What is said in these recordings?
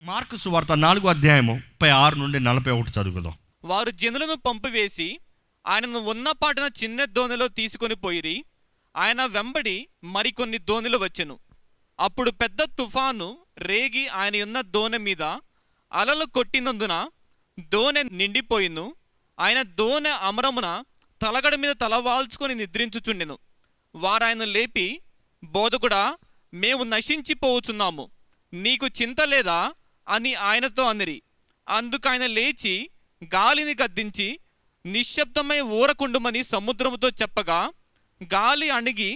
Mark సువార్త 4వ అధ్యాయము 36 నుండి 41 చదువుకుందాం. వారు జనులను పంపివేసి ఆయనను ఉన్నపాటున చిన్న దోణిలో తీసుకొని పోయిరి. ఆయన వెంబడి మరికొన్ని దోణిలు వచ్చెను. అప్పుడు పెద్ద తుఫాను రేగి ఆయన ఉన్న దోణి మీద అలలు కొట్టినందున దోణె నిండిపోయిను. ఆయన దోణె అమరమున తలగడ మీద తలవాల్చుకొని నిద్రించుచుండెను. వారాయన లేపి, బోధకుడా, మేము నశించిపోవచ్చున్నాము, నీకు చింత లేదా అని ఆయనతో అనిరి. అందుకైన లేచి గాలిని గద్దించి నిశ్శబ్దమై ఊరకుండుమని సముద్రముతో చెప్పగా గాలి అణిగి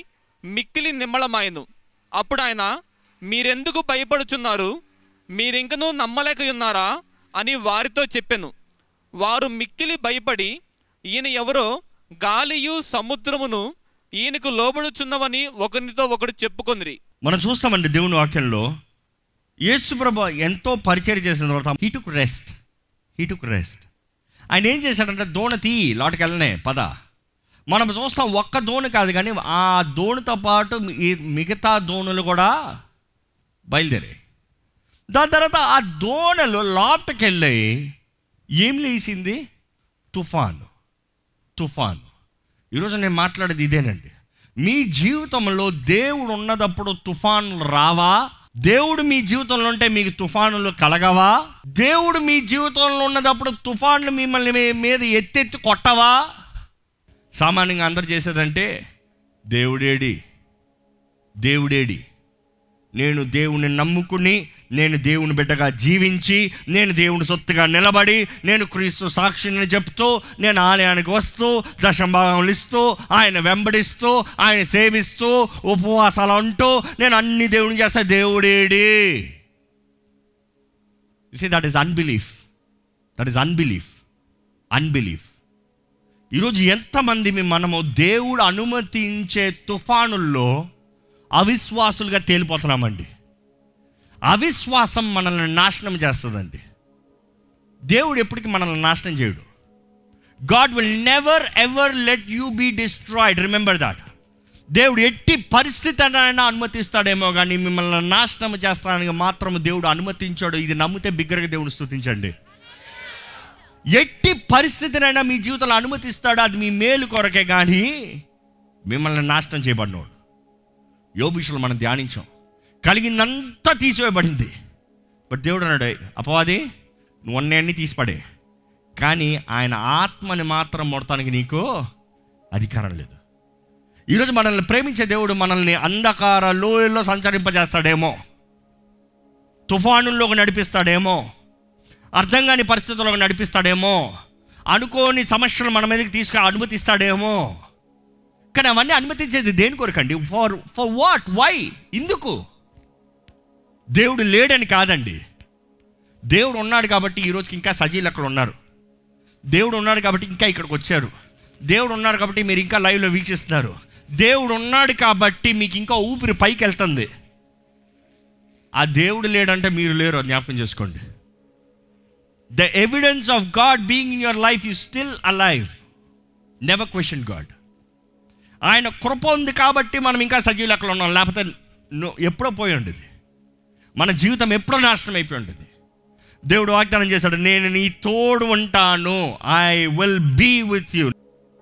మిక్కిలి నిమ్మళమాయెను. అప్పుడు ఆయన, మీరెందుకు భయపడుచున్నారు? మీరింకనూ నమ్మలేకయున్నారా అని వారితో చెప్పెను. వారు మిక్కిలి భయపడి, ఈయన ఎవరో గాలియు సముద్రమును ఈయనకు లోబడుచున్నవని ఒకరితో ఒకడు చెప్పుకొనిరి. మనం చూస్తామండి దేవుని వాక్యంలో యేసు ప్రభు ఎంతో పరిచర్య చేసిన తర్వాత హీ టుక్ రెస్ట్. ఆయన ఏం చేశాడంటే, దోణి లోటుకి వెళ్ళనే పద. మనం చూస్తాం ఒక్క దోణి కాదు కానీ ఆ దోణితో పాటు ఈ మిగతా దోణులు కూడా బయలుదేరాయి. దాని తర్వాత ఆ దోణిలో లోటుకి వెళ్ళి ఏం లేచింది? తుఫాను. ఈరోజు నేను మాట్లాడేది ఇదేనండి. మీ జీవితంలో దేవుడు ఉన్నదప్పుడు తుఫానులు రావా? దేవుడు మీ జీవితంలో ఉంటే మీకు తుఫానులు కలగవా? దేవుడు మీ జీవితంలో ఉన్నదప్పుడు తుఫానులు మిమ్మల్ని మీద ఎత్తెత్తి కొట్టవా? సామాన్యంగా అందరు చేసేదంటే, దేవుడేడి, నేను దేవుని నమ్ముకుని, నేను దేవుని బిడ్డగా జీవించి, నేను దేవుని సొత్తుగా నిలబడి, నేను క్రీస్తు సాక్షిని చెప్తూ, నేను ఆలయానికి వస్తూ, దశంభాగములు ఇస్తూ, ఆయన వెంబడిస్తూ, ఆయన సేవిస్తూ, ఉపవాసాలు అంటూ, నేను అన్ని దేవుని చేస్తా. దేవుడేడి. That is unbelief. ఈరోజు ఎంతమంది మనము దేవుడు అనుమతించే తుఫానుల్లో అవిశ్వాసులుగా తేలిపోతున్నామండి. అవిశ్వాసం మనల్ని నాశనం చేస్తుందండి. దేవుడు ఎప్పటికీ మనల్ని నాశనం చేయడు. God will never ever let you be destroyed. Remember that. దేవుడు ఎట్టి పరిస్థితి అయినా అనుమతిస్తాడేమో కానీ మిమ్మల్ని నాశనం చేస్తానికి మాత్రం దేవుడు అనుమతించాడు. ఇది నమ్మితే బిగ్గరగా దేవుని స్తుతించండి. ఎట్టి పరిస్థితినైనా మీ జీవితంలో అనుమతిస్తాడు. అది మీ మేలు కొరకే కానీ మిమ్మల్ని నాశనం చేయబడినోడు. యోబు విషయంలో మనం ధ్యానించాం. కలిగిందంతా తీసివేయబడింది. బట్ దేవుడు అన్నాడు, అపవాది నువ్వు అన్నీ తీసిపడే, కానీ ఆయన ఆత్మని మాత్రం మొడతానికి నీకు అధికారం లేదు. ఈరోజు మనల్ని ప్రేమించే దేవుడు మనల్ని అంధకార లోయల్లో సంచరింపజేస్తాడేమో, తుఫానుల్లోకి నడిపిస్తాడేమో, అర్థం కాని పరిస్థితుల్లోకి నడిపిస్తాడేమో, అనుకోని సమస్యలు మన మీదకి తీసుకు అనుమతిస్తాడేమో. కానీ అవన్నీ అనుమతించేది దేని కొరకండి? For what? వై? ఎందుకు? దేవుడు లేడని కాదండి. దేవుడు ఉన్నాడు కాబట్టి ఈరోజుకి ఇంకా సజీలు అక్కడ ఉన్నారు. దేవుడు ఉన్నాడు కాబట్టి ఇంకా ఇక్కడికి వచ్చారు. దేవుడు ఉన్నాడు కాబట్టి మీరు ఇంకా లైవ్లో వీక్షిస్తున్నారు. దేవుడు ఉన్నాడు కాబట్టి మీకు ఇంకా ఊపిరి పైకి వెళ్తుంది. ఆ దేవుడు లేడంటే మీరు లేరు, జ్ఞాపకం చేసుకోండి. The evidence of God being in your life you still alive. Never question God. ఆయన కృప ఉంది కాబట్టి మనం ఇంకా సజీవులు అక్కడ ఉన్నాం. లేకపోతే ఎప్పుడో పోయి ఉండేది, మన జీవితం ఎప్పుడో నాశనం అయిపోయి ఉండేది. దేవుడు వాగ్దానం చేశాడు, నేను నీ తోడు ఉంటాను, I will be with you.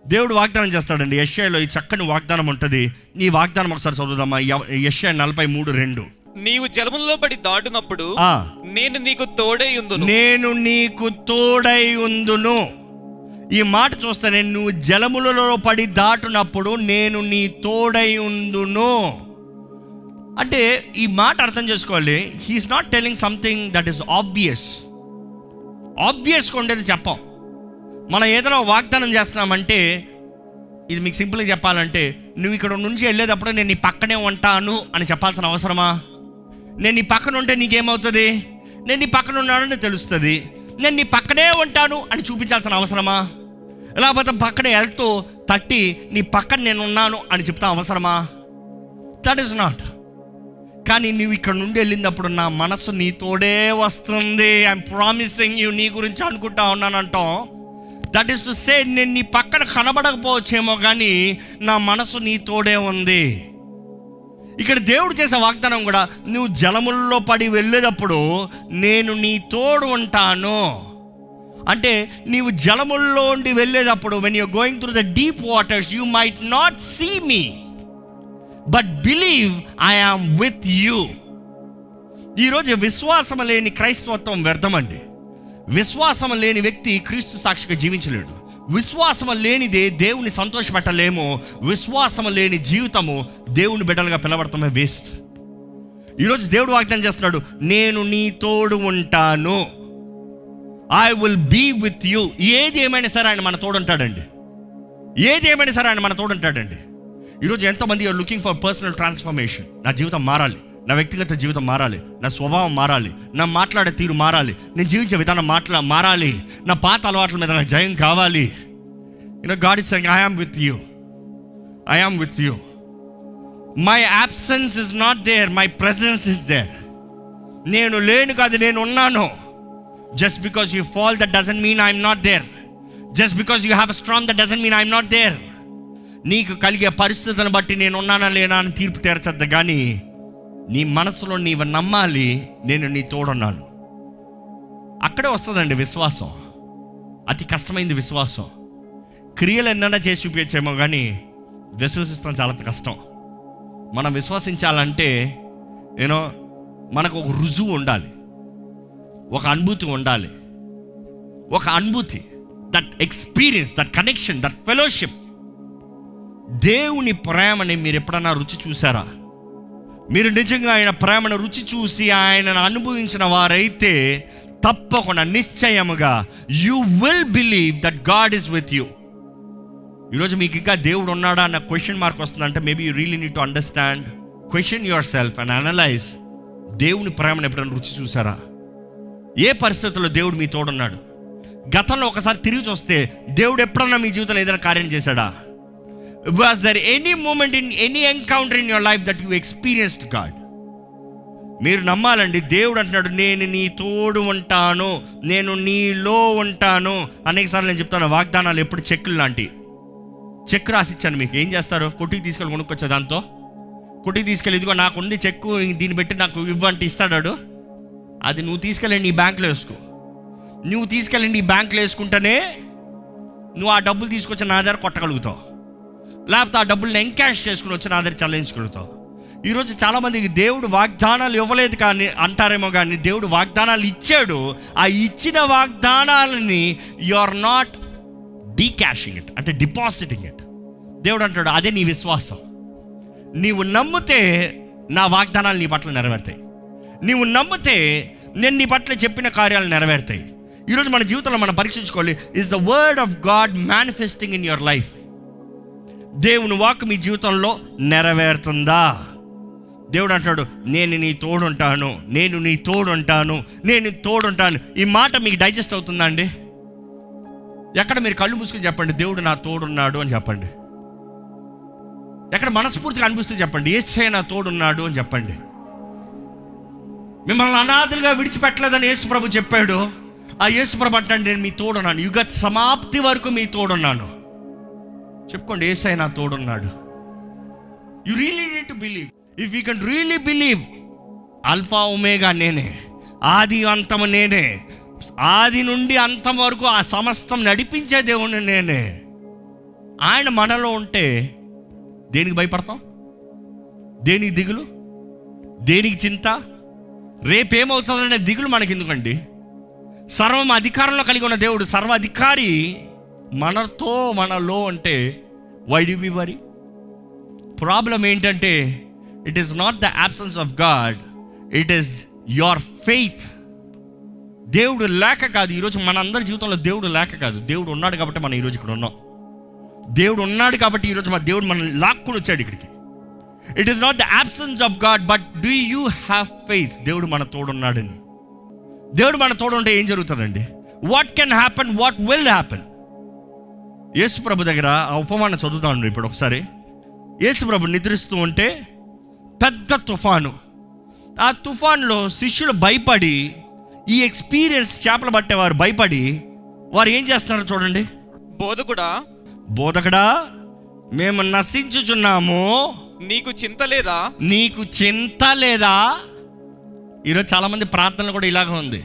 దేవుడు వాగ్దానం చేస్తాడండి. యెషయాలో ఈ చక్కని వాగ్దానం ఉంటుంది. నీ వాగ్దానం ఒకసారి చదువుదామా? యెషయా 43:2. నీవు జలములలో పడి దాటునప్పుడు నేను నీకు తోడై ఉందును. ఈ మాట చూస్తే, నువ్వు జలములలో పడి దాటునప్పుడు నేను నీ తోడై ఉందును అంటే ఈ మాట అర్థం చేసుకోవాలి. He's not telling something that is ఆబ్వియస్గా ఉండేది చెప్పాం. మనం ఏదైనా వాగ్దానం చేస్తున్నామంటే, ఇది మీకు సింపుల్గా చెప్పాలంటే, నువ్వు ఇక్కడ నుంచి వెళ్ళేటప్పుడు నేను నీ పక్కనే ఉంటాను అని చెప్పాల్సిన అవసరమా? నేను నీ పక్కన ఉంటే నీకేమవుతుంది? నేను నీ పక్కన ఉన్నానని తెలుస్తుంది. నేను నీ పక్కనే ఉంటాను అని చూపించాల్సిన అవసరమా? లేకపోతే పక్కనే వెళ్తూ తట్టి నీ పక్కన నేను ఉన్నాను అని చెప్తా అవసరమా? That is not. కానీ నువ్వు ఇక్కడ నుండి వెళ్ళినప్పుడు నా మనసు నీతోడే వస్తుంది. ఐఎమ్ ప్రామిసింగ్ యూ, నీ గురించి అనుకుంటా ఉన్నానంటాం. దట్ ఈస్ టు సే, నేను నీ పక్కన కనబడకపోవచ్చేమో కానీ నా మనసు నీతోడే ఉంది. ఇక్కడ దేవుడు చేసే వాగ్దానం కూడా, నువ్వు జలముల్లో పడి వెళ్ళేటప్పుడు నేను నీ తోడు ఉంటాను. అంటే నీవు జలముల్లో ఉండి వెళ్ళేటప్పుడు, when you're going through the deep waters, you might not see me, but believe I am with you. ఈరోజు విశ్వాసం లేని క్రైస్తవత్వం వ్యర్థమండి. విశ్వాసం లేని వ్యక్తి క్రీస్తు సాక్షిగా జీవించలేడు. విశ్వాసం లేనిదే దేవుని సంతోషపెట్టలేము. విశ్వాసం లేని జీవితము దేవుని బిడ్డలుగా పిలవడటమే వేస్ట్. ఈరోజు దేవుడు వాగ్దానం చేస్తున్నాడు, నేను నీ తోడు ఉంటాను, I will be with you. ఏది ఏమైనా సరే ఆయన మన తోడు ఉంటాడండి. ఏది ఏమైనా సరే ఆయన మన తోడు ఉంటాడండి. ఈరోజు ఎంతోమంది are looking for personal transformation. నా జీవితం మారాలి, నా వ్యక్తిగత జీవితం మారాలి, నా స్వభావం మారాలి, నా మాట్లాడే తీరు మారాలి, నేను జీవించే విధానం మారాలి, నా పాత అలవాట్ల మీద నాకు జయం కావాలి. God is saying, I am with you, I am with you. My absence is not there, my presence is there. నేను లేను కాదు, నేను ఉన్నాను. Just because you fall that doesn't mean I'm not there. Just because you have a strong that doesn't mean I'm not there. నీకు కలిగే పరిస్థితులను బట్టి నేను ఉన్నానా లేనా అని తీర్పు తీర్చద్దు, కానీ నీ మనసులో నీవు నమ్మాలి, నేను నీ తోడున్నాను. అక్కడే వస్తుందండి విశ్వాసం. అతి కష్టమైంది విశ్వాసం. క్రియలు ఎన్నైనా చేసి చూపించేమో, కానీ విశ్వసిస్తాం చాలా కష్టం. మనం విశ్వసించాలంటే మనకు ఒక రుజువు ఉండాలి, ఒక అనుభూతి ఉండాలి. ఒక అనుభూతి, that experience, that connection, that fellowship. దేవుని ప్రేమని మీరు ఎప్పుడన్నా రుచి చూసారా? మీరు నిజంగా ఆయన ప్రేమను రుచి చూసి ఆయనను అనుభవించిన వారైతే తప్పకుండా నిశ్చయముగా you will believe that God is with you. ఈరోజు మీకు ఇంకా దేవుడు ఉన్నాడా అన్న క్వశ్చన్ మార్క్ వస్తుందంటే, maybe you really need to understand, question your self and analyse. దేవుని ప్రేమను ఎప్పుడైనా రుచి చూసారా? ఏ పరిస్థితుల్లో దేవుడు మీ తోడున్నాడు? గతంలో ఒకసారి తిరిగి చూస్తే దేవుడు ఎప్పుడన్నా మీ జీవితంలో ఏదైనా కార్యం చేశాడా? Was there any moment in any encounter in your life that you experienced God? మీరు నమ్మాలండి. దేవుడు అంటున్నాడు, నేను నీ తోడు ఉంటాను, నేను నీలో ఉంటాను. అనేకసార్లు నేను చెప్తాను, వాగ్దానాలు ఎప్పుడు చెక్కులు లాంటి. చెక్ రాసిచ్చాను మీకు, ఏం చేస్తారు? కొట్టుకి తీసుకెళ్ళి కొనుక్కొచ్చా, దాంతో కొట్టుకి తీసుకెళ్ళి, ఇదిగో నాకు ఉంది చెక్కు, దీన్ని పెట్టి నాకు ఇవ్వంటే ఇస్తాడాడు. అది నువ్వు తీసుకెళ్ళి నీ బ్యాంకులో వేసుకో. నువ్వు తీసుకెళ్ళి నీ బ్యాంకులో వేసుకుంటేనే నువ్వు ఆ డబ్బులు తీసుకొచ్చి నా దగ్గర కొట్టగలుగుతావు, లేకపోతే ఆ డబ్బుల్ని ఎంకాష్ చేసుకుని వచ్చి నా దగ్గర చెల్లించగలుగుతావు. ఈరోజు చాలామందికి దేవుడు వాగ్దానాలు ఇవ్వలేదు కానీ అంటారేమో, కానీ దేవుడు వాగ్దానాలు ఇచ్చాడు. ఆ ఇచ్చిన వాగ్దానాలని యు ఆర్ నాట్ డీక్యాషింగ్ ఇట్, అంటే డిపాజిటింగ్ ఇట్. దేవుడు అంటాడు, అదే నీ విశ్వాసం. నీవు నమ్మితే నా వాగ్దానాలు నీ పట్ల నెరవేరుతాయి. నీవు నమ్మితే నేను నీ పట్ల చెప్పిన కార్యాలు నెరవేరుతాయి. ఈరోజు మన జీవితంలో మనం పరీక్షించుకోవాలి, is the word of God manifesting in your life? దేవుని వాక్ మీ జీవితంలో నెరవేరుతుందా? దేవుడు అంటాడు, నేను నీ తోడుంటాను, నేను నీ తోడుంటాను, నేను తోడుంటాను. ఈ మాట మీకు డైజెస్ట్ అవుతుందా అండి? ఎక్కడ మీరు కళ్ళు మూసుకొని చెప్పండి, దేవుడు నా తోడున్నాడు అని చెప్పండి. ఎక్కడ మనస్ఫూర్తిగా అనిపిస్తుంది చెప్పండి, యేసయ్య నా తోడున్నాడు అని చెప్పండి. మిమ్మల్ని అనాథలుగా విడిచిపెట్టలేదని యేసుప్రభు చెప్పాడు. ఆ యేసుప్రభు అంటాడు, నేను మీ తోడున్నాను, యుగ సమాప్తి వరకు మీ తోడున్నాను. చెప్పుకోండి, యేసయ్య నా తోడున్నాడు. You really need to believe. If you can really believe, alpha omega నేనే, ఆది అంతము నేనే, ఆది నుండి అంతం వరకు ఆ సమస్తం నడిపించే దేవుని నేనే. ఆయన మనలో ఉంటే దేనికి భయపడతాం? దేనికి దిగులు? దేనికి చింత? రేపేమవుతుందనే దిగులు మనకి ఎందుకండి? సర్వం అధికారంలో కలిగి ఉన్న దేవుడు, సర్వాధికారి మనతో మనలో అంటే why do we worry? Problem ఏంటంటే it is not the absence of God, it is your faith. దేవుడు లేక కాదు. ఈరోజు మన అందరి జీవితంలో దేవుడు లేక కాదు, దేవుడు ఉన్నాడు కాబట్టి మనం ఈరోజు ఇక్కడ ఉన్నాం. దేవుడు ఉన్నాడు కాబట్టి ఈరోజు మన దేవుడు మనల్ని లాక్కుని వచ్చాడు ఇక్కడికి. It is not the absence of God, but do you have faith? దేవుడు మన తోడున్నాడని. దేవుడు మన తోడు ఉంటే ఏం జరుగుతుందండి? What can happen, what will happen? యేసుప్రభు దగ్గర ఆ ఉపమానం చదువుతాను ఇప్పుడు ఒకసారి. యేసుప్రభు నిద్రిస్తూ ఉంటే పెద్ద తుఫాను. ఆ తుఫాన్లో శిష్యులు భయపడి, ఈ ఎక్స్పీరియన్స్ చేపలు పట్టేవారు భయపడి వారు ఏం చేస్తున్నారో చూడండి. బోధకుడా బోధకుడా మేము నశించుచున్నాము, నీకు చింత లేదా? నీకు చింత లేదా? ఈరోజు చాలామంది ప్రార్థనలు కూడా ఇలాగ ఉంది.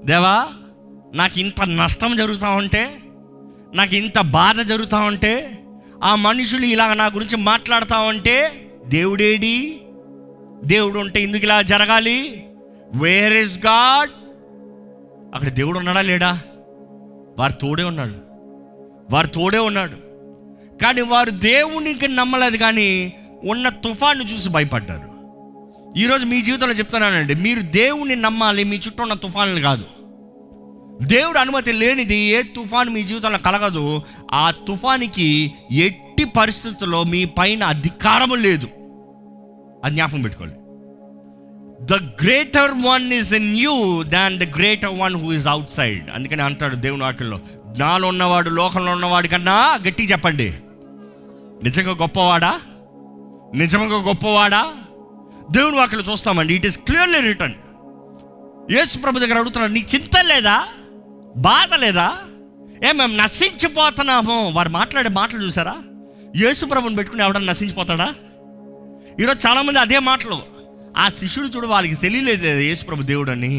దేవా, నాకు ఇంత నష్టం జరుగుతూ ఉంటే, నాకు ఇంత బాధ జరుగుతూ ఉంటే, ఆ మనుషులు ఇలాగ నా గురించి మాట్లాడుతూ ఉంటే, దేవుడేడి? దేవుడు ఉంటే ఎందుకు ఇలా జరగాలి? Where is God? అక్కడ దేవుడు ఉన్నాడా లేడా? వారు తోడే ఉన్నాడు, వారు తోడే ఉన్నాడు. కానీ వారు దేవునికి నమ్మలేదు, కానీ ఉన్న తుఫాను చూసి భయపడ్డారు. ఈరోజు మీ జీవితంలో చెప్తున్నానండి, మీరు దేవుణ్ణి నమ్మాలి, మీ చుట్టూ ఉన్న తుఫానులు కాదు. దేవుడు అనుమతి లేనిది ఏ తుఫాను మీ జీవితంలో కలగదు. ఆ తుఫానికి ఎట్టి పరిస్థితుల్లో మీ పైన అధికారము లేదు. అది జ్ఞాపకం పెట్టుకోండి. The greater one is in you than the greater one who is out side. అందుకని అంటాడు దేవుని వాక్యంలో, నాలో ఉన్నవాడు లోకంలో ఉన్నవాడి కన్నా, గట్టిగా చెప్పండి, నిజంగా గొప్పవాడా? నిజంగా గొప్పవాడా? దేవుని వాక్యంలో చూస్తామండి. It is clearly return. Yesu ప్రభు దగ్గర అడుగుతున్నాడు, నీకు చింత లేదా? బాధ లేదా? మేము నశించిపోతున్నాము. వారు మాట్లాడే మాటలు చూసారా? యేసు ప్రభుని పెట్టుకుని ఎవడన్నా నశించిపోతాడా? ఈరోజు చాలామంది అదే మాటలు. ఆ శిష్యుడు చూడు, వాళ్ళకి తెలియలేదు యేసు ప్రభు దేవుడు అని.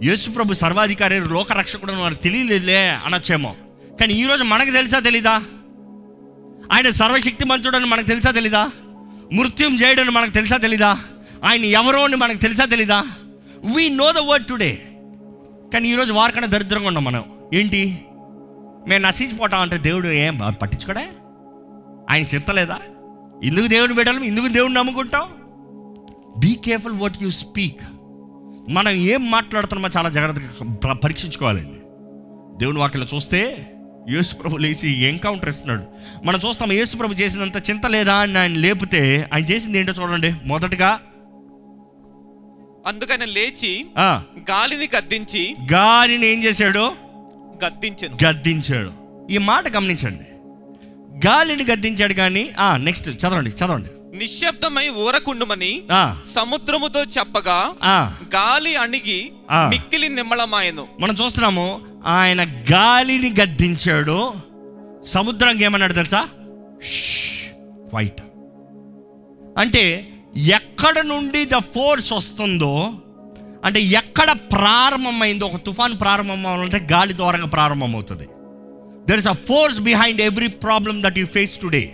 యేసు ప్రభు సర్వాధికారి, లోకరక్షకుడు అని వారికి తెలియలేదులే అనొచ్చేమో. కానీ ఈరోజు మనకు తెలుసా తెలీదా? ఆయన సర్వశక్తిమంతుడని మనకు తెలుసా తెలీదా? మృత్యుం చేయడని మనకు తెలుసా తెలీదా? ఆయన ఎవరో అని మనకు తెలుసా తెలీదా? We know the word today. కానీ ఈరోజు వారికన్నా దరిద్రంగా ఉన్నాం మనం. ఏంటి, మేము నశించిపోతాం అంటే దేవుడు ఏం పట్టించుకోడే? ఆయన చింతలేదా? ఎందుకు దేవుని బిడ్డలం, ఎందుకు దేవుడిని నమ్ముకుంటాం? Be careful what you speak. మనం ఏం మాట్లాడుతున్నామో చాలా జాగ్రత్తగా పరీక్షించుకోవాలండి. దేవుని వాక్యంలో చూస్తే యేసు ప్రభు లేచి ఎన్కౌంటర్ ఇస్తున్నాడు. మనం చూస్తాం యేసు ప్రభు చేసినంత చింత లేదా అని ఆయన లేపితే ఆయన చేసింది ఏంటో చూడండి. మొదటగా అందుకని లేచి గాలిని గద్దించి, గాలిని ఏం చేశాడు? గద్దించాడు. ఈ మాట గమనించండి, గాలిని గద్దించాడు. కానీ నెక్స్ట్ చదవండి. నిశ్శబ్దమై ఊరకుండుమని సముద్రముతో చెప్పగా గాలి అణిగి మిక్కిలి నిమ్మళమాయెను. మనం చూస్తున్నాము, ఆయన గాలిని గద్దించాడు, సముద్రం ఏమన్నాడు తెలుసా? వైట్. అంటే ఎక్కడ నుండి ద ఫోర్స్ వస్తుందో, అంటే ఎక్కడ ప్రారంభమైందో, ఒక తుఫాన్ ప్రారంభం అవ్వాలంటే గాలి ద్వారంగా ప్రారంభమవుతుంది. There is a force behind every problem that you face today.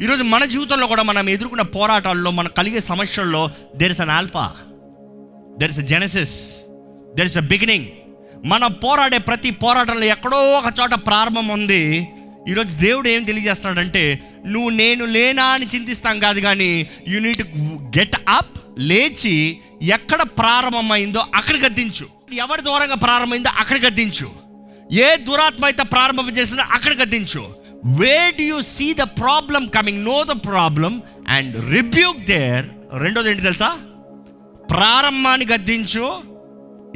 ఈరోజు మన జీవితంలో కూడా మనం ఎదుర్కొన్న పోరాటాల్లో, మనకు కలిగే సమస్యల్లో there is an alpha, there is a Genesis, there is a beginning. మనం పోరాడే ప్రతి పోరాటంలో ఎక్కడో ఒక చోట ప్రారంభం ఉంది. ఈరోజు దేవుడు ఏం తెలియజేస్తున్నాడంటే, నువ్వు నేను లేనా అని చింతిస్తాం కాదు, కానీ you need to get up, లేచి ఎక్కడ ప్రారంభమైందో అక్కడ గద్దించు. ఎవరి ద్వారంగా ప్రారంభమైందో అక్కడ గద్దించు. ఏ దురాత్మ అయితే ప్రారంభం చేసిందో అక్కడ గద్దించు. Where do you see the problem coming? Know the problem and rebuke there. రెండోది ఏంటి తెలుసా? ప్రారంభాన్ని గద్దించు.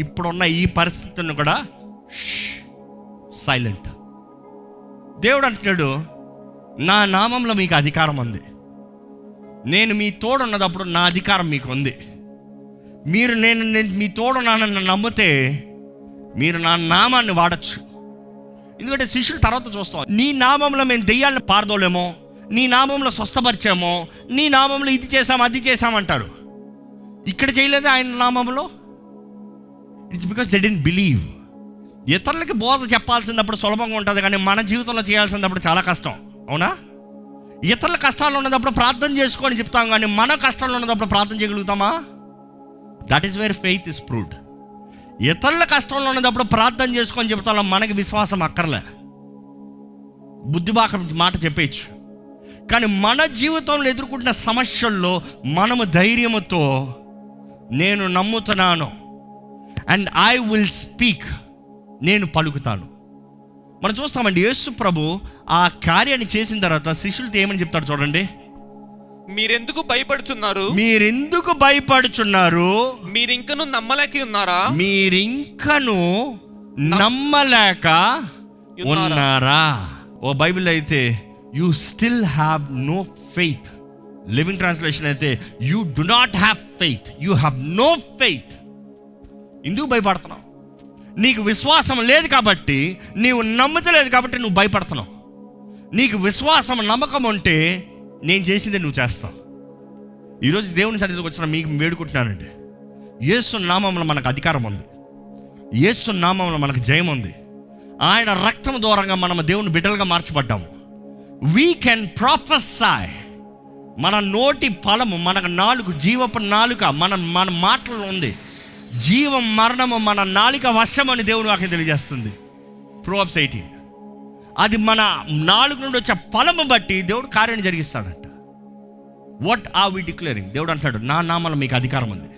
ఇప్పుడున్న ఈ పరిస్థితిని కూడా సైలెంట్. దేవుడు అంటున్నాడు, నా నామంలో మీకు అధికారం ఉంది. నేను మీ తోడున్నప్పుడు నా అధికారం మీకు ఉంది. మీరు నేను మీ తోడున్నానని నమ్మితే మీరు నా నామాన్ని వాడచ్చు. ఎందుకంటే శిష్యులు తర్వాత చూస్తాం, నీ నామంలో మేము దెయ్యాలను పారదోలేమో, నీ నామంలో స్వస్థపరిచామో, నీ నామంలో ఇది చేసాం అది చేసామంటారు. ఇక్కడ చేయలేదు ఆయన నామంలో. It's because they didn't believe. ఇతరులకి బోధ చెప్పాల్సినప్పుడు సులభంగా ఉంటుంది, కానీ మన జీవితంలో చేయాల్సినప్పుడు చాలా కష్టం. అవునా? ఇతరుల కష్టాలు ఉన్నప్పుడు ప్రార్థన చేసుకొని చెప్తాం, కానీ మన కష్టాలు ఉన్నప్పుడు ప్రార్థన చేయగలుగుతామా? That is where faith is proved. ఇతరుల కష్టంలో ఉన్నప్పుడు ప్రార్థన చేసుకొని చెప్తాం, మనకి విశ్వాసం అక్కర్లే, బుద్ధిబాక మాట చెప్పేయచ్చు. కానీ మన జీవితంలో ఎదుర్కొంటున్న సమస్యల్లో మనము ధైర్యముతో నేను నమ్ముతున్నాను అండ్ ఐ విల్ స్పీక్, నేను పలుకుతాను. మనం చూస్తామండి, యేసు ప్రభు ఆ కార్యాన్ని చేసిన తర్వాత శిష్యులతో ఏమని చెప్తాడు చూడండి. మీరెందుకు భయపడుచున్నారు? మీరింకను నమ్మలేక ఉన్నారా? మీరింకను నమ్మలేక ఉన్నారా? ఓ బైబిల్ అయితే you still have no faith. Living translation అయితే you do not have faith, you have no faith. ఎందుకు భయపడుతున్నావు? నీకు విశ్వాసం లేదు కాబట్టి, నీవు నమ్మతలేదు కాబట్టి నువ్వు భయపడుతున్నావు. నీకు విశ్వాసం నమ్మకం ఉంటే నేను చేసిందే నువ్వు చేస్తావు. ఈరోజు దేవుని సన్నిధికి వచ్చిన మీకు వేడుకుంటున్నానండి, యేసు నామములో మనకు అధికారం ఉంది, యేసు నామములో మనకు జయం ఉంది. ఆయన రక్తం ద్వారంగా మనం దేవుని బిడ్డలుగా మార్చబడ్డాము. We can prophesy. మన నోటి ఫలము, మన నాలుగు జీవపు నాలుక మన మాటల్లో ఉంది. జీవం మరణము మన నాలుక వశం అని దేవుడు వాక్యం తెలియజేస్తుంది. Proverbs 18. అది మన నాలుగు నుండి వచ్చే ఫలము బట్టి దేవుడు కార్యం జరిగిస్తాడంట. What are we declaring? దేవుడు అంటాడు, నా నామంలో మీకు అధికారం ఉంది,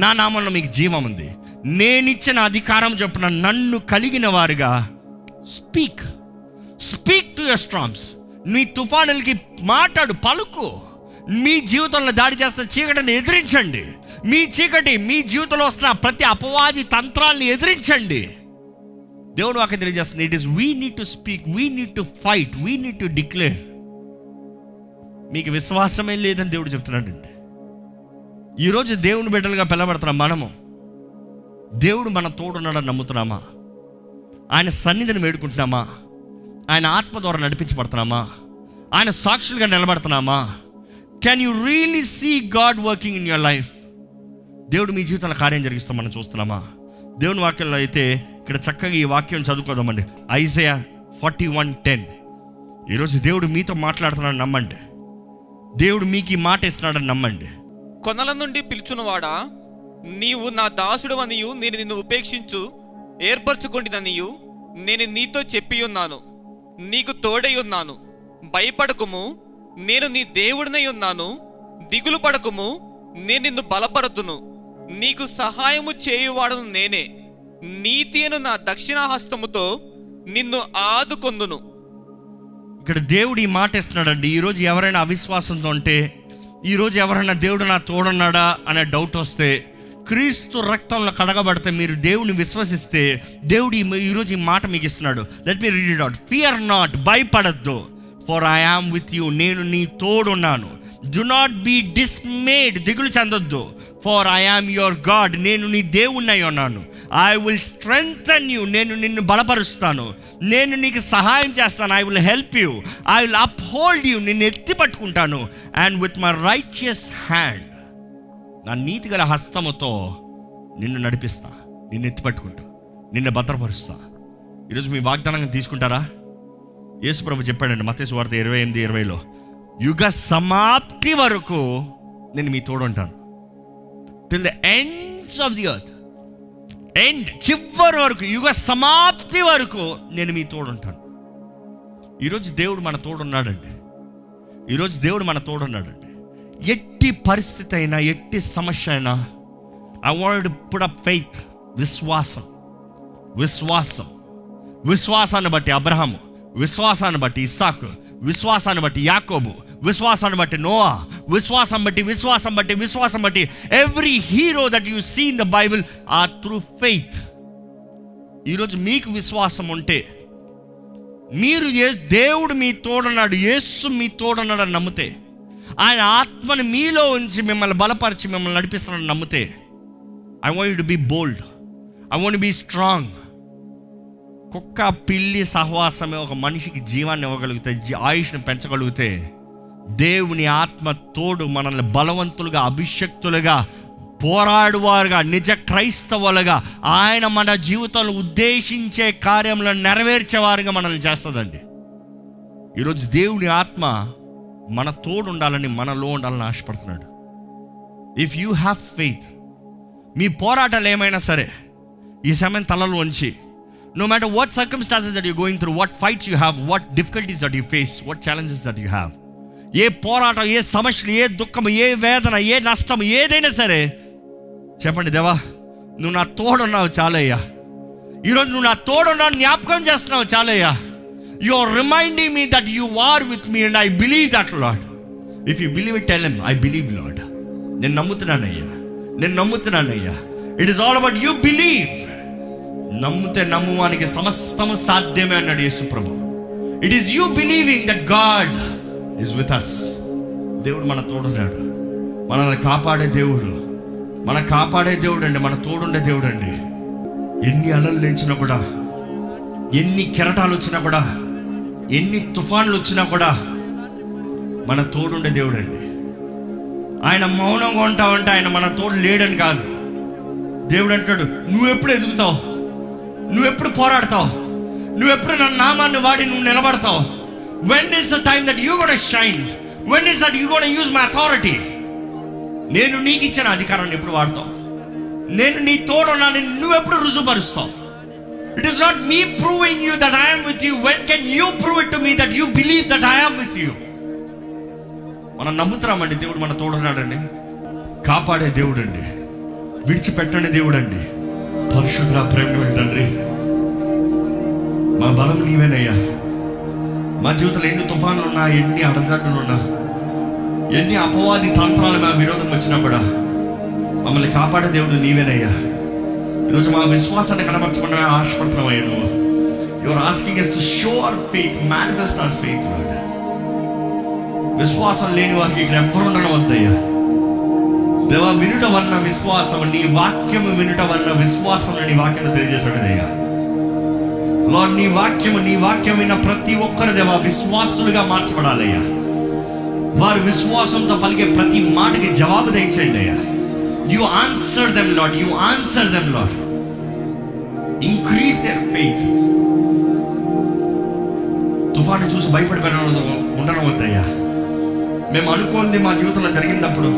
నా నామంలో మీకు జీవం ఉంది. నేనిచ్చిన అధికారం చొప్పున నన్ను కలిగిన వారుగా స్పీక్ టు యువర్ స్టార్మ్స్. మీ తుఫానులకి మాట్లాడు, పలుకు. మీ జీవితంలో దాడి చేస్తున్న చీకటిని ఎదిరించండి. మీ జీవితంలో వస్తున్న ప్రతి అపవాది తంత్రాలను ఎదిరించండి. దేవుడు వాక్యం తెలియజేస్తుంది, it is we need to speak, we need to fight, we need to declare. మీకు విశ్వాసమే లేదని దేవుడు చెప్తున్నాడు అండి. ఈరోజు దేవుని బిడ్డలుగా పిలబడుతున్నాం మనము. దేవుడు మన తోడున్నాడని నమ్ముతున్నామా? ఆయన సన్నిధిని వేడుకుంటున్నామా? ఆయన ఆత్మ ద్వారా నడిపించబడుతున్నామా? ఆయన సాక్షులుగా నిలబడుతున్నామా? Can you really see God working in your life? దేవుడు మీ జీవితంలో కార్యం జరిగిస్తాం మనం చూస్తున్నామా? దేవుని వాక్యంలో అయితే ఇక్కడ చక్కగా ఈ వాక్యం చదువుకోదామండి. ఐజయా 41:10. ఈరోజు దేవుడు మీతో మాట్లాడుతున్నాడు నమ్మండి. దేవుడు మీకు ఈ మాట ఇస్తున్నాడని నమ్మండి. కొనల నుండి పిలుచునువాడా, నీవు నా దాసుడు అనియు నేను నిన్ను ఉపేక్షించు ఏర్పరచుకొంటిననియు నేను నీతో చెప్పి ఉన్నాను. నీకు తోడై ఉన్నాను, భయపడకుము, నేను నీ దేవుడినై ఉన్నాను. దిగులు పడకుము, నేను నిన్ను బలపరుతును. నీకు సహాయము చేయువాడను నేనే. నీతి అను నా దక్షిణాహస్తముతో నిన్ను ఆదుకొందును. ఇక్కడ దేవుడు ఈ మాట ఇస్తున్నాడండి. ఈరోజు ఎవరైనా అవిశ్వాసంతో ఉంటే, ఈరోజు ఎవరైనా దేవుడు నా తోడున్నాడా అనే డౌట్ వస్తే, క్రీస్తు రక్తంలో కడగబడితే మీరు దేవుని విశ్వసిస్తే దేవుడు ఈరోజు ఈ మాట మీకు ఇస్తున్నాడు. Let me read it out. Fear not, భయపడద్దు, for I am with you, నేను నీ తోడున్నాను. డు నాట్ బీ డిస్మేడ్, దిగులు చెందొద్దు, for I am your God, నేను నీ దేవుణ్ణి అయి ఉన్నాను. ఐ విల్ స్ట్రెంగ్థెన్ యూ, నేను నిన్ను బలపరుస్తాను, నేను నీకు సహాయం చేస్తాను. I will help you, I will uphold you, నిన్ను ఎత్తి పట్టుకుంటాను. And with my righteous hand, నా నీతిగల హస్తముతో నిన్ను నడిపిస్తా, నిన్ను ఎత్తి పట్టుకుంటా, నిన్ను భద్రపరుస్తా. ఈరోజు మీ వాగ్దానం తీసుకుంటారా? యేసు ప్రభు చెప్పాడండి మత్తయి సువార్త 28:20, యుగ సమాప్తి వరకు నేను మీ తోడు ఉంటాను. Till the ends of the earth, end, చివరి వరకు, యుగ సమాప్తి వరకు నేను మీ తోడు ఉంటాను. ఈరోజు దేవుడు మన తోడున్నాడండి. ఈరోజు దేవుడు మన తోడున్నాడండి. ఎట్టి పరిస్థితి అయినా, ఎట్టి సమస్య అయినా, I want to put up faith, విశ్వాసం. విశ్వాసాన్ని బట్టి అబ్రహాము, విశ్వాసాన్ని బట్టి ఇస్సాకు, విశ్వాసాన్ని బట్టి యాకోబు, విశ్వాసాన్ని బట్టి నోవా, విశ్వాసం బట్టి every hero that you see in the Bible are through faith. ఈరోజు మీకు విశ్వాసం ఉంటే, మీరు దేవుడు మీ తోడున్నాడు, యేసు మీ తోడున్నాడు అని నమ్మితే, ఆయన ఆత్మని మీలో ఉంచి మిమ్మల్ని బలపరిచి మిమ్మల్ని నడిపిస్తున్నాడని నమ్మితే, I want you to be bold, I want to be strong. కుక్క పిల్లి సహవాసమే ఒక మనిషికి జీవాన్ని ఇవ్వగలిగితే, ఆయుష్ని పెంచగలిగితే, దేవుని ఆత్మ తోడు మనల్ని బలవంతులుగా, అభిషక్తులుగా, పోరాడువారుగా, నిజ క్రైస్తవులుగా, ఆయన మన జీవితంలో ఉద్దేశించే కార్యంలో నెరవేర్చేవారుగా మనల్ని చేస్తుందండి. ఈరోజు దేవుని ఆత్మ మన తోడు ఉండాలని, మనలో ఉండాలని ఆశపడుతున్నాడు. ఇఫ్ యూ హ్యావ్ ఫెయిత్, మీ పోరాటాలు ఏమైనా సరే ఈ సమయం తలలో ఉంచి, no matter what circumstances that you're going through, what fights you have, what difficulties that you face, what challenges that you have, ఏ పోరాటం, ఏ సమస్యలు, ఏ దుఃఖం, ఏ వేదన, ఏ నష్టం, ఏదైనా సరే చెప్పండి, దేవా నువ్వు నా తోడున్నావు చాలయ్యా. ఈరోజు నువ్వు నా తోడున్నావు జ్ఞాపకం చేస్తున్నావు చాలయ్యా. You are reminding me that you are with me and I believe that Lord. If you believe it, tell him I believe Lord. నేను నమ్ముతున్నానయ్యా. It is all about you believe. నమ్మితే నమ్మువానికి సమస్తము సాధ్యమే అన్నాడు యేసు ప్రభు. It is you believing that God is with us. దేవుడు మన తోడున్నాడు, మనల్ని కాపాడే దేవుడు, అండి, మన తోడుండే దేవుడు అండి. ఎన్ని అలలు లేచినా కూడా, ఎన్ని కెరటాలు వచ్చినా కూడా, ఎన్ని తుఫాన్లు వచ్చినా కూడా, మన తోడుండే దేవుడు అండి. ఆయన మౌనంగా ఉంటావంటే ఆయన మన తోడు లేడని కాదు. దేవుడు అంటాడు, నువ్వెప్పుడు ఎదుగుతావు, నువ్వెప్పుడు పోరాడతావు, నువ్వెప్పుడు నా నామాన్ని వాడి నువ్వు నిలబడతావు. When is the time that you gonna shine, when is that you gonna use my authority. నేను నీకు ఇచ్చిన అధికారాన్ని ఎప్పుడు వాడతావు, నేను నీ తోడున్నాను నువ్వెప్పుడు రుజువుపరుస్తావు. It is not me proving you that I am with you. When can you prove it to me that you believe that I am with you? మనం నమ్ముతున్నామండి దేవుడు మన తోడున్నాడండి, కాపాడే దేవుడు అండి, విడిచిపెట్టండి దేవుడు అండి, పరిశుద్ధ ప్రేమ తండ్రి. మా బలం నీవేనయ్యా. మా జీవితంలో ఎన్ని తుఫానులు ఉన్నా, ఎన్ని అడజాటులు ఉన్నా, ఎన్ని అపవాది తంత్రాలు మా విరోధం వచ్చినా కూడా మమ్మల్ని కాపాడే దేవుడు నీవేనయ్యా. ఈరోజు మా విశ్వాసాన్ని కనబరచమని ఆశపడుతున్నామయ్యా. నువ్వు your asking us to show our faith, manifest our faith, Lord. విశ్వాసం లేని వారికి ఇక్కడ ఎవ్వరు ఉండడం వద్దయ్యా. దేవా, వినుట వలన విశ్వాసం, నీ వాక్యము వినుట వలన విశ్వాసం నీ వాక్యం తెలియజేసాడయ్యా. లార్డ్, నీ వాక్యం విన్న ప్రతి ఒక్కరు దేవా విశ్వాసులుగా మార్చబడాలయ్యా. వారు విశ్వాసంతో పలికే ప్రతి మాటకి జవాబు దయచేయండి అయ్యా. You answer them, Lord. You answer them, Lord. Increase their faith. తుఫాను చూసి భయపడిపోయిన ఉండడం వద్దయ్యా. మేము అనుకోండి మా జీవితంలో జరిగినప్పుడు,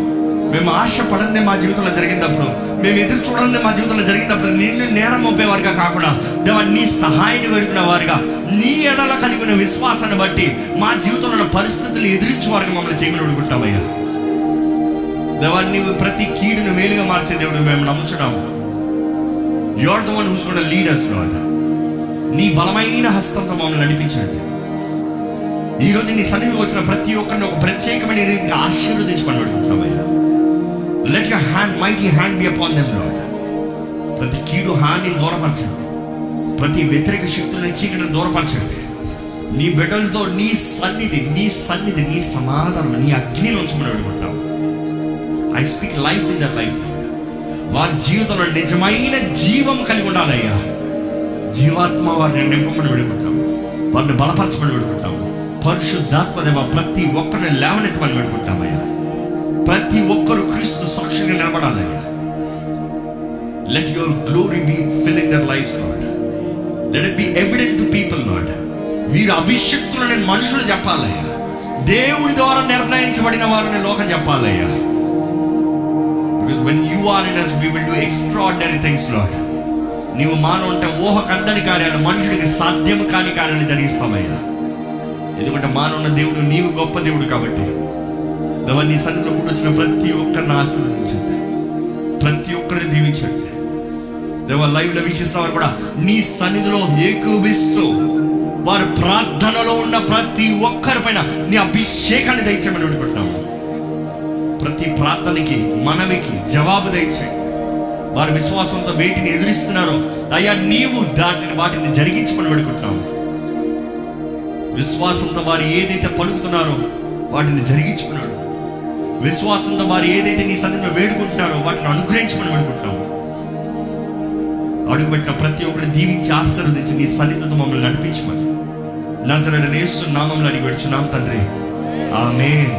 మేము ఆశపడింది మా జీవితంలో జరిగినప్పుడు, మేము ఎదురు చూడండి మా జీవితంలో జరిగినప్పుడు నిన్ను నేరం మోపేవారుగా కాకుండా దేవా నీ సహాయాన్ని వేడుకునే వారుగా, నీ ఎడల కలిగిన విశ్వాసాన్ని బట్టి మా జీవితంలో పరిస్థితులు ఎదిరించే వారుగా మమ్మల్ని చేయమని అడుగుతామయ్యా. దేవా, నీవు ప్రతి కీడును మేలుగా మార్చే దేవుడు మేము నమ్ముచున్నాము. You are the one who's gonna lead us, Lord. నీ బలమైన హస్తంతో మమ్మల్ని నడిపించండి. ఈరోజు నీ సన్నిధికి వచ్చిన ప్రతి ఒక్కరిని ఒక ప్రత్యేకమైన రీతిగా ఆశీర్వదించమని అడుగుతున్నామయ్యా. Let your hand, mighty hand be upon them, Lord. ప్రతి కీడు హానిని దూరపరచండి, ప్రతి వ్యతిరేక శక్తులను చీకటిని దూరపరచండి. నీ బిడ్డలతో నీ సన్నిధి నీ సమాధానం, నీ అగ్నిని ఉంచమని అడుగుతాం. I speak life in their life. వారి జీవితంలో నిజమైన జీవం కలిగి ఉండాలయ్యా. జీవాత్మ వారిని నింపమని వేడుకుంటాం, వారిని బలపరచమని వేడుకుంటాం. పరిశుద్ధాత్మ దేవ ప్రతి ఒక్కరిని లేవనెత్తమని వేడుకుంటామయ్యా. ప్రతి ఒక్కరు క్రీస్తు సాక్షిగా నిలబడాలయ్యా. Let your glory be filling their lives, Lord. Let it be evident to people, Lord. వీరు అభిషక్తులని మనుషులు చెప్పాలయ్యా. దేవుడి ద్వారా నిర్ణయించబడిన వారిని లోకం చెప్పాలయ్యా. Because when you are in us, we will do extraordinary things, Lord. నీవు మానవ అంటే ఊహకు అందని కార్యాలు, మనుషుడికి సాధ్యము కాని కార్యాలు జరిగిస్తామయ్యా. ఎందుకంటే మానవున్న దేవుడు నీవు గొప్ప దేవుడు కాబట్టి దేవా, నీ సన్నిధిలో కూడా వచ్చిన ప్రతి ఒక్కరిని ఆశీర్వదించండి, ప్రతి ఒక్కరిని దీవించండి. దేవా, లైవ్లో వీక్షిస్తున్న వారు కూడా నీ సన్నిధిలో ఏకీభవిస్తూ వారి ప్రార్థనలో ఉన్న ప్రతి ఒక్కరి పైన నీ అభిషేకాన్ని దయచేయమని వేడుకుంటున్నాము. ప్రతి ప్రార్థనకి మనవికి జవాబు దయచేయండి. వారి విశ్వాసంతో వేటిని ఎదురిస్తున్నారో అయ్యా నీవు వాటిని జరిగించమని వేడుకుంటున్నాము. విశ్వాసంతో వారు ఏదైతే పలుకుతున్నారో వాటిని జరిగించుకున్నాడు. విశ్వాసంతో వారు ఏదైతే నీ సన్నిధిలో వేడుకుంటున్నారో వాటిని అనుగ్రహించమని వేడుకుంటున్నాము. అడుగుపెట్టిన ప్రతి ఒక్కరిని దీవించి ఆశీర్వదించి నీ సన్నిధితో మమ్మల్ని నడిపించమని నజరేయుడైన యేసు నామములో అడిగి వేడుచున్నాం తండ్రి, ఆమేన్.